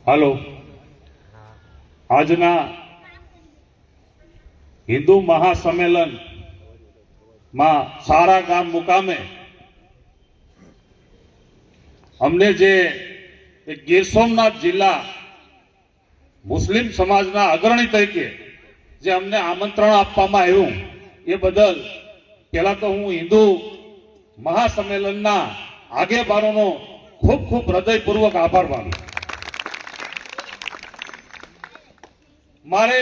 હાલો, આજના હિન્દુ મહાસંમેલન માં સારા ગામ મુકામે અમને જે ગીર સોમનાથ જિલ્લા મુસ્લિમ સમાજના અગ્રણી તરીકે જે અમને આમંત્રણ આપવામાં આવ્યું એ બદલ પહેલા તો હું હિન્દુ મહાસંમેલનના આગેવાનોનો ખૂબ ખૂબ હૃદયપૂર્વક આભાર માનું. મારે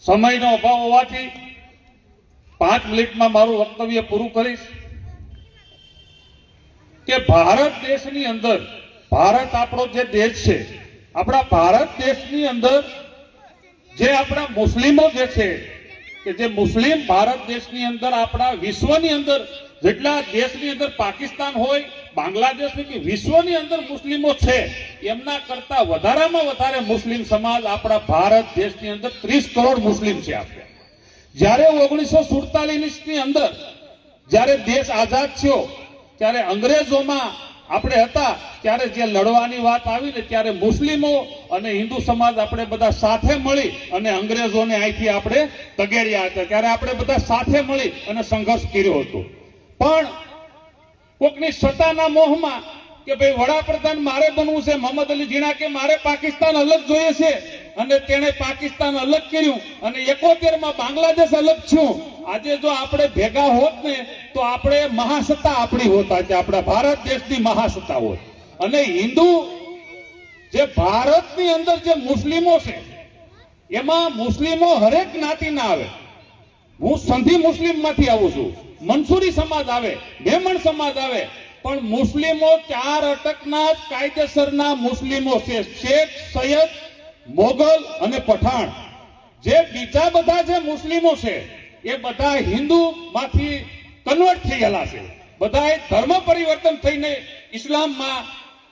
સમયનો અભાવ હોવાથી 5 મિનિટમાં મારું વક્તવ્ય પૂરું કરીશ કે ભારત દેશની અંદર, ભારત આપણો જે દેશ છે, આપણા ભારત દેશની અંદર જે આપણા મુસ્લિમો જે છે કે જે મુસ્લિમ ભારત દેશની અંદર આપણા વિશ્વની અંદર જેટલા દેશની અંદર પાકિસ્તાન હોય, બાંગ્લાદેશ હોય કે વિશ્વની અંદર મુસ્લિમો છે એમના કરતા વધારામાં વધારે મુસ્લિમ સમાજ આપણા ભારત દેશની અંદર 30 કરોડ મુસ્લિમ છે. આપણે જ્યારે 1947 ની અંદર જ્યારે દેશ આઝાદ થયો ત્યારે અંગ્રેજોમાં આપણે હતા ત્યારે જે લડવાની વાત આવી ને ત્યારે મુસ્લિમો અને હિન્દુ સમાજ આપણે બધા સાથે મળી અને અંગ્રેજોને અહીંથી આપણે તગેડ્યા હતા. ત્યારે આપણે બધા સાથે મળી અને સંઘર્ષ કર્યો હતો. પણ કોકની સત્તાના મોહમાં કે ભાઈ વડાપ્રધાન મારે બનવું છે, મોહમ્મદ અલી જીણા કે મારે પાકિસ્તાન અલગ જોઈએ છે અને તેણે પાકિસ્તાન અલગ કર્યું અને 71 માં બાંગ્લાદેશ અલગ થયું. આજે જો આપણે ભેગા હોત ને તો આપણે મહાસત્તા આપણી હોત, આજે આપણા ભારત દેશની મહાસત્તા હોત. અને હિન્દુ જે ભારતની અંદર જે મુસ્લિમો છે એમાં મુસ્લિમો હરેક જ્ઞાતિના આવે. હું સંધિ મુસ્લિમ માંથી આવું છું, મંસૂરી સમાજ આવે, મેમણ સમાજ આવે, પણ મુસ્લિમો 4 અટકના કાયદેસરના મુસ્લિમો છે, શેખ, સૈયદ, મોગલ અને પઠાણ. જે બીજા બધા જે મુસ્લિમો છે એ બધા હિન્દુ માંથી કન્વર્ટ થયેલા છે, બધા ધર્મ પરિવર્તન થઈને ઇસ્લામમાં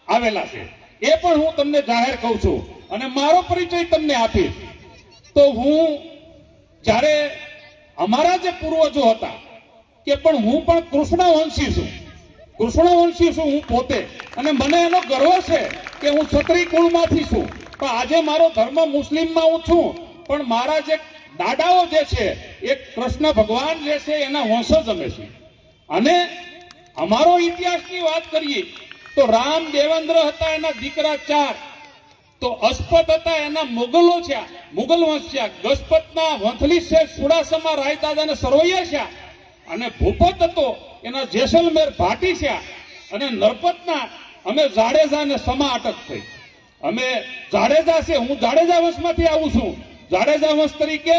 આવેલા છે. એ પણ હું તમને જાહેર કહું છું અને મારો પરિચય તમને આપીશ. તો હું જ્યારે અમારા જે પૂર્વજો હતા કે પણ હું પણ કૃષ્ણવંશી છું, કૃષ્ણવંશી છું હું પોતે, અને મને એનો ગર્વ છે કે હું ક્ષત્રિય કુળમાંથી છું. પણ આજે મારો ધર્મ મુસ્લિમમાં હું છું, પણ મારા જે દાદાઓ જે છે એ કૃષ્ણ ભગવાન જે છે એના વંશજ અમે છીએ. અને અમારો ઇતિહાસની વાત કરીએ તો રામ દેવેન્દ્ર હતા, એના દીકરા 4, તો અસ્પત હતા એના મુગલો છે, મુગલ વંશ છે. ગજપતના વંથલી શેઠ સુડાસમા રાયદાદાને સરવૈયા છે, અને ભૂપત હતો એના જેસલમેર ભાટી છે, અને નરપતના અમે જાડેજા ને સમા અટક થઈ. અમે જાડેજા છે, હું જાડેજા વંશમાંથી આવું છું. જાડેજા વંશ તરીકે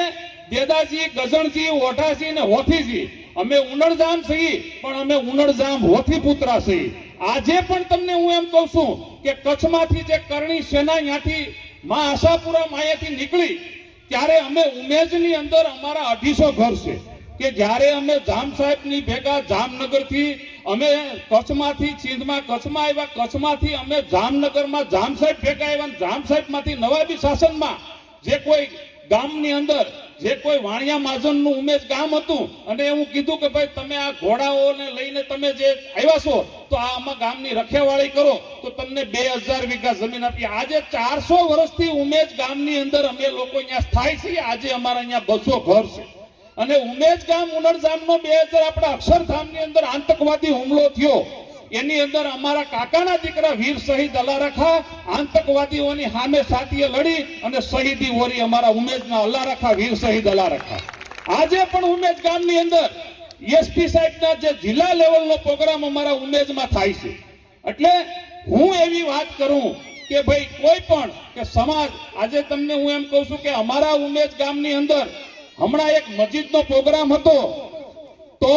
દેદાજી, ગજણજી, ઓઢાજી ને હોથીજી અમે ઉનળજામ છીએ, પણ અમે ઉનળજામ હોથી પુત્રા છીએ. આજે પણ તમને હું એમ કહું છું કે કચ્છમાંથી જે કરણી સેના ત્યાંથી માં આશાપુરા માયાથી નીકળી ત્યારે અમે ઉમેજની અંદર અમારા 250 ઘર છે કે જ્યારે અમે જામ સાહેબની ભેગા જામનગરથી અમે કચ્છમાંથી ચીંધમાં કચ્છમાં આવ્યા, કચ્છમાંથી અમે જામનગરમાં જામ સાહેબ ભેગા આવ્યા, જામ સાહેબમાંથી નવાબી શાસનમાં જે કોઈ ગામની અંદર જે કોઈ વાણિયા મહાજનનું ઉમેશ ગામ હતું અને એવું કીધું કે ભાઈ તમે આ ઘોડાઓને લઈને તમે જે આવ્યા છો તો આ આમાં ગામની રખેવાળી કરો તો તમને 2000 વીઘા જમીન આપી. આજે 400 વર્ષથી ઉમેશ ગામની અંદર અમે લોકો અહીંયા સ્થાયી છીએ. આજે અમારા અહીંયા 200 ઘર છે. અને ઉમેશ ગામ ઉનળજામનો 2000 આપણા અક્ષરધામની અંદર આતંકવાદી હુમલો થયો, એની અંદર અમારા કાકાના દીકરા વીર શહીદ અલારખા આતંકવાદીઓની સામે સાથીએ લડી અને શહીદી ઓરી અમારા ઉમેજના અલારખા વીર શહીદ અલારખા. આજે પણ ઉમેજ ગામની અંદર એસપી સાહેબના જે જિલ્લા લેવલનો પ્રોગ્રામ અમારા ઉમેજમાં થાય છે. એટલે હું એવી વાત કરું કે ભાઈ કોઈ પણ કે સમાજ, આજે તમને હું એમ કહું છું કે અમારા ઉમેજ ગામની અંદર હમણાં એક મસ્જિદનો પ્રોગ્રામ હતો, તો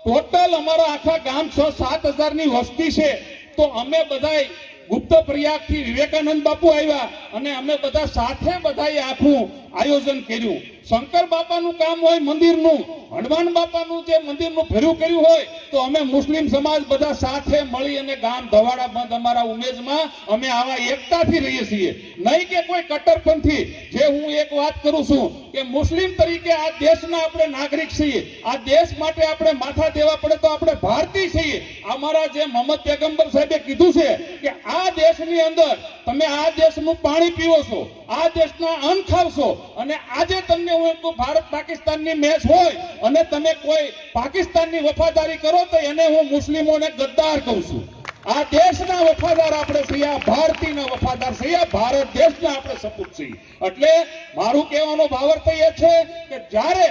ટોટલ અમારા આખા ગામ 6-7 હજારની વસ્તી છે. તો અમે બધા ગુપ્ત પ્રયાગથી વિવેકાનંદ બાપુ આવ્યા અને અમે બધા સાથે બધાએ આખું આયોજન કર્યું. શંકર બાપાનું કામ હોય મંદિરનું, હનુમાન બાપાનું જે મંદિરનું ભર્યું કર્યું હોય, તો અમે મુસ્લિમ સમાજ બધા સાથે મળી અને ગામ ધવાડા બંધ અમારા ઉમેજમાં અમે આવા એકતાથી રહીએ છીએ, નહીં કે કોઈ કટ્ટરપંથી. જે હું એક વાત કરું છું કે મુસ્લિમ તરીકે આ દેશના આપણે નાગરિક છીએ, આ દેશ માટે આપણે માથા દેવા પડે તો આપણે ભારતીય છીએ. અમારા જે મોહમ્મદ પૈગંબર સાહેબે કીધું છે કે આ દેશની અંદર તમે આ દેશનું પાણી પીવો છો, આ દેશના અન્ન ખાવશો, અને આજે તમને હું એમ કહું ભારત પાકિસ્તાનની મેચ હોય અને તમે કોઈ પાકિસ્તાનની વફાદારી કરો તો એને હું મુસ્લિમોને ગદ્દાર કહું છું. આ દેશના વફાદાર આપણે છીએ, આ ભારતીયના વફાદાર છીએ, આ ભારત દેશના આપણે સપૂત છીએ. એટલે મારું કહેવાનો ભાવાર્થ એ છે કે જ્યારે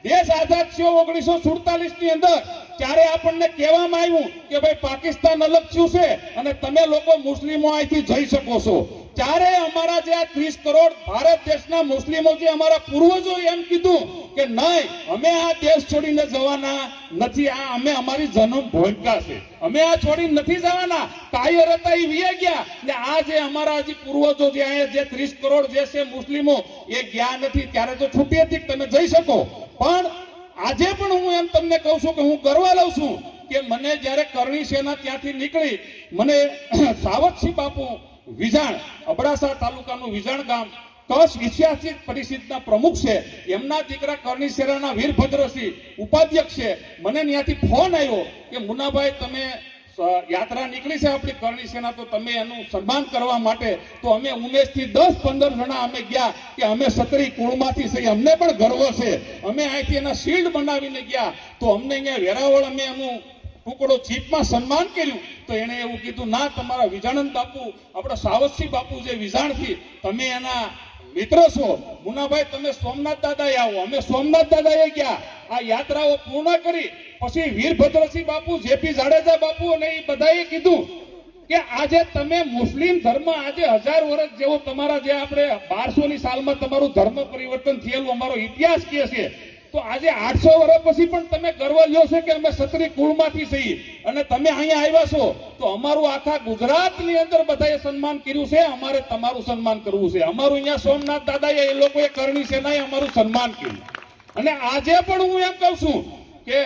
દેશ આઝાદ થયો 1947 ની અંદર, ત્યારે આપણને કહેવામાં આવ્યું કે ભાઈ પાકિસ્તાન અલગ થયું છે અને તમે લોકો મુસ્લિમો અહીંથી જઈ શકો છો. ત્યારે અમારા જે આ 30 કરોડ ભારત દેશના મુસ્લિમો જે અમારા પૂર્વજો એમ કીધું કે નહીં, અમે આ દેશ છોડીને જવાના નથી, આ અમે અમારી જન્મ ભૂમિકા છે, અમે આ છોડીને નથી જવાના. કાયર હતા એ વિયા ગયા ને આ જે અમારા હજી પૂર્વજો જે અહીંયા જે 30 કરોડ જે છે મુસ્લિમો એ ગયા નથી. ત્યારે તો છૂટી હતી કે તમે જઈ શકો, પણ આજે પણ હું એમ તમને કહું છું કે હું ગર્વ લઉં છું કે મને જ્યારે કરણી સેના ત્યાંથી નીકળી, મને સાવતસિંહ બાપુ વિજાણ, અબડાસા તાલુકાનું વિજાણ ગામ કચ્છ ઐતિહાસિક પરિષદના પ્રમુખ છે, એમના દીકરા કરણી સેનાના વીરભદ્રસિંહ ઉપાધ્યક્ષ છે. મને ત્યાંથી ફોન આવ્યો કે મુન્નાભાઈ તમે યાત્રા નીકળી છે આપણી કરણી સેના, તો તમે એનું સન્માન કરવા માટે. તો અમે ઉમેશથી 10-15 જણા અમે ગયા કે અમે ક્ષત્રિય કુળમાંથી છીએ, અમને પણ ગર્વ છે, અમે અહીંથી એના શિલ્ડ બનાવીને ગયા. તો અમને અહીંયા વેરાવળ અમે એનું ટુકડો ચીફમાં સન્માન કર્યું. તો એને એવું કીધું ના, તમારા વિજાણંદ બાપુ આપણા સાવતસિંહ બાપુ જે વિજાણથી તમે એના મિત્ર છો, મુન્નાભાઈ તમે સોમનાથ દાદાએ આવો. અમે સોમનાથ દાદાએ ગયા, આ યાત્રાઓ પૂર્ણ કરી. પછી વીરભદ્રસિંહ બાપુ, જેપી જાડેજા બાપુ અને એ બધાએ કીધું કે આજે તમે મુસ્લિમ ધર્મ આજે 1000 વર્ષ જેવો તમારા જે આપણે 1200ની સાલમાં તમારું ધર્મ પરિવર્તન થયેલું અમારો ઇતિહાસ કહે છે, તો આજે 800 વર્ષ પછી પણ તમે ગર્વ લ્યો છો કે અમે ક્ષત્રિય કુળમાંથી છીએ અને તમે અહીંયા આવ્યા છો. તો અમારું આખા ગુજરાતની અંદર બધાએ સન્માન કર્યું છે, અમારે તમારું સન્માન કરવું છે. અમારું અહીંયા સોમનાથ દાદાએ એ લોકોએ કરણી સેનાએ અમારું સન્માન કર્યું. અને આજે પણ હું એમ કહું છું કે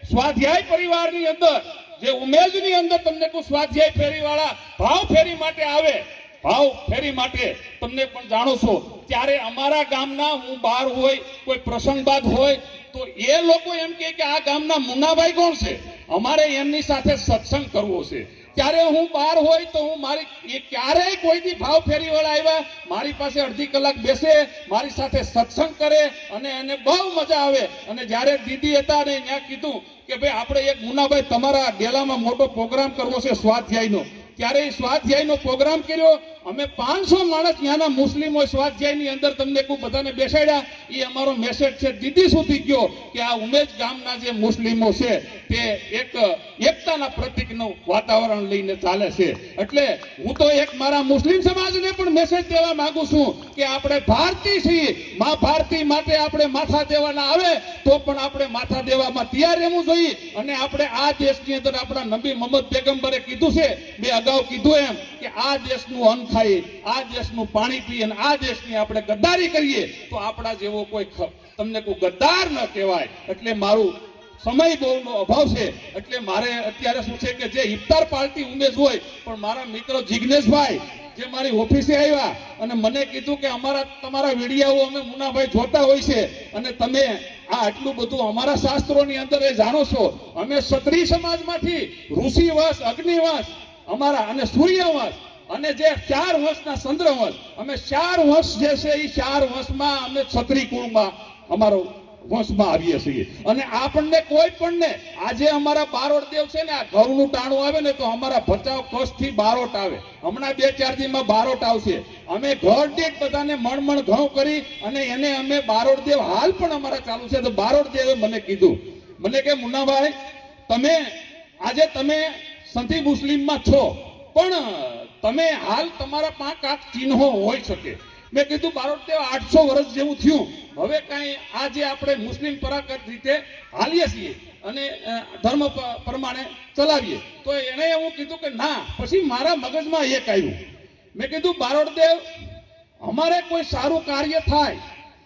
સ્વાધ્યાય પરિવારની અંદર જે ઉમેદની અંદર તમને કોઈ સ્વાધ્યાય ફેરીવાળા ભાવ ફેરી માટે આવે, ભાવ ફેરી માટે તમને પણ જાણો છો, ત્યારે અમારા ગામના હું બહાર હોય કોઈ પ્રસંગ બાદ હોય તો એ લોકો એમ કહે કે આ ગામના મુન્નાભાઈ કોણ છે, અમારે એમની સાથે સત્સંગ કરવો છે. ત્યારે હું બહાર હોય તો હું મારી ક્યારેય કોઈથી ભાવ ફેરી વાળા આવ્યા મારી પાસે અડધી કલાક બેસે, મારી સાથે સત્સંગ કરે અને એને બહુ મજા આવે. અને જ્યારે દીદી હતા ને ત્યાં કીધું કે ભાઈ આપણે એક મુન્નાભાઈ તમારા ડેલામાં મોટો પ્રોગ્રામ કરવો છે સ્વાધ્યાયનો, ત્યારે એ સ્વાધ્યાયનો પ્રોગ્રામ કર્યો. અમે 500 માણસ ત્યાંના મુસ્લિમો સ્વાધ્યાયની અંદર તમને કોઈ બધાને બેસાડ્યા. એ અમારો મેસેજ છે દીદી સુધી ગયો કે આ ઉમેજ ગામના જે મુસ્લિમો છે તે એકતાના પ્રતીકનું વાતાવરણ લઈને ચાલે છે. એટલે હું તો એક મારા મુસ્લિમ સમાજને પણ મેસેજ દેવા માંગુ છું કે આપણે ભારતીય છીએ, મા ભારતી માટે આપણે માથા દેવાના આવે તો પણ આપણે માથા દેવામાં તૈયાર રહેવું જોઈએ. અને આપણે આ દેશની અંદર આપણા નબી મોહમ્મદ પેગમ્બરે કીધું છે, મેં અગાઉ કીધું એમ કે આ દેશનું અન્ન ખાઈએ, આ દેશનું પાણી પીએ અને આ દેશની આપણે ગદ્દારી કરીએ તો આપણા જેવો કોઈ તમને કોઈ ગદ્દાર ન કહેવાય. એટલે મારું સમય બહુનો અભાવ છે, એટલે મારે અત્યારે શું છે કે જે ઇફતાર પાર્ટી ઉમેશ હોય, પણ મારા મિત્ર જિગ્નેશભાઈ જે મારી ઓફિસે આવ્યા અને મને કીધું કે તમારા વિડીયાઓ અમે મુન્નાભાઈ જોતા હોય છે અને તમે આ આટલું બધું અમારા શાસ્ત્રોની અંદર એ જાણો છો. અમે ક્ષત્રિય સમાજમાંથી ઋષિવંશ, અગ્નિવંશ અમારા અને સૂર્યવંશ અને જે 4 વંશના ચંદ્રવંશ, અમે 4 વંશ જે છે એ 4 વંશમાં અમે ક્ષત્રિય કુળમાં અમારો વંશમાં આવીએ છીએ. અને આપણને કોઈ પણ ને આજે અમારા બારોટ દેવ છે ને આ ઘઉંનું ટાણું આવે ને તો અમારા ભચાઉ કચ્છથી બારોટ આવે, હમણાં 2-4 દીમાં બારોટ આવશે. અમે ઘર દીઠ બધાને મણ ઘઉં કરી અને એને અમે બારોટ દેવ હાલ પણ અમારા ચાલુ છે. તો બારોટ દેવે મને કીધું, મને કે મુન્નાભાઈ તમે સંથી મુસ્લિમમાં છો પણ તમે હાલ તમારા પાંચ કાંક ચિહ્નો હોઈ શકે. મેં કીધું બારોટ દેવ 800 વર્ષ જેવું થયું, હવે કાંઈ આજે આપણે મુસ્લિમ પરાગત રીતે હાલીએ છીએ અને ધર્મ પ્રમાણે ચલાવીએ. તો એને એવું કીધું કે ના. પછી મારા મગજમાં એક આવ્યું, મેં કીધું બારોટ દેવ અમારે કોઈ સારું કાર્ય થાય,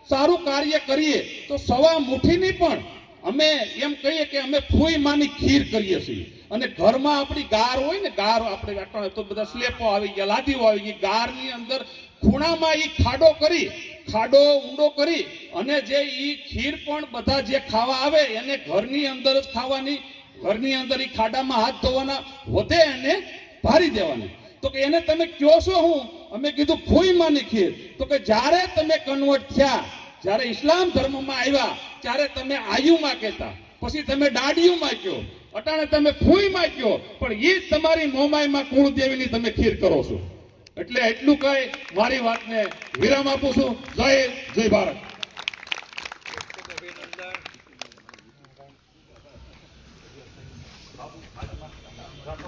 સારું કાર્ય કરીએ તો સવા મુઠ્ઠીની પણ અમે એમ કહીએ કે અમે ફૂઈ માની ખીર કરીએ છીએ. અને ઘરમાં આપણી ગાર હોય ને, ગાર આપણે તો બધા સ્લેપો આવી ગયા, લાદીઓ આવી ગઈ, ગારની અંદર ખૂણામાં એ ખાડો ઊંડો કરી અને જે ઈ ખીર પણ બધા જે ખાવા આવે એને ઘરની અંદર જ ખાવાની, ઘરની અંદર ઈ ખાડામાં હાથ ધોવાના, વધે એને ભારી દેવાની. તો કે એને તમે કયો છો હું? અમે કીધું ફૂઈ માની ખીર. તો કે જ્યારે તમે કન્વર્ટ થયા, જ્યારે ઇસ્લામ ધર્મમાં આવ્યા, ત્યારે તમે આયુમાં કહેતા, પછી તમે દાડિયુમાં કયો, અટાણે તમે ફૂઈમાં કયો, પણ એ જ તમારી મોમાઈમાં કુળદેવીની તમે ખીર કરો છો. એટલે એટલું કઈ મારી વાતને વિરામ આપું છું. જય ભારત.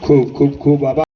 ખૂબ ખૂબ ખૂબ આભાર.